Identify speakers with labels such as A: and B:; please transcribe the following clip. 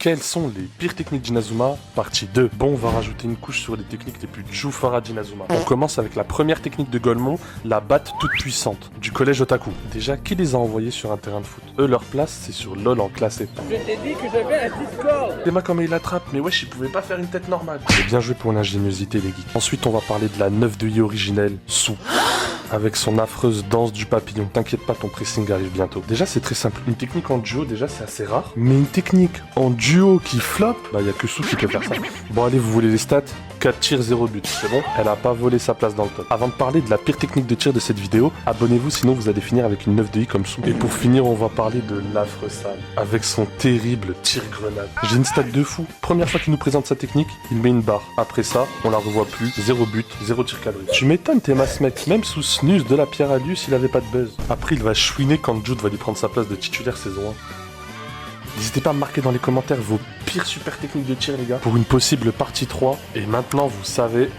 A: Quelles sont les pires techniques d'Inazuma? Partie 2. Bon, on va rajouter une couche sur les techniques les plus Jufara d'Inazuma. On commence avec la première technique de Golemon, la batte toute puissante, du collège Otaku. Déjà, qui les a envoyés sur un terrain de foot? Eux, leur place, c'est sur LoL en classe état.
B: Je t'ai dit que j'avais un Discord.
A: Théma comme il l'attrape, mais wesh, il pouvait pas faire une tête normale. C'est bien joué pour l'ingéniosité, les geeks. Ensuite, on va parler de la 9 de I originelle, Sou. Avec son affreuse danse du papillon. T'inquiète pas, ton pressing arrive bientôt. Déjà, c'est très simple. Une technique en duo, déjà, c'est assez rare. Mais une technique en duo qui flop, bah, y a que Sou qui peut faire ça. Bon, allez, vous voulez les stats? 4 tirs, 0 but, c'est bon? Elle a pas volé sa place dans le top. Avant de parler de la pire technique de tir de cette vidéo, abonnez-vous, sinon vous allez finir avec une 9 de I comme Sou. Et pour finir, on va parler de l'affreux Sam, avec son terrible tir-grenade. J'ai une stat de fou. Première fois qu'il nous présente sa technique, il met une barre. Après ça, on la revoit plus. 0 but, 0 tir cadré. Tu m'étonnes, t'es masse mec. Même sous snooze de la pierre à lui s'il avait pas de buzz. Après, il va chouiner quand Jude va lui prendre sa place de titulaire saison 1. N'hésitez pas à me marquer dans les commentaires vos pires super techniques de tir, les gars, pour une possible partie 3. Et maintenant, vous savez,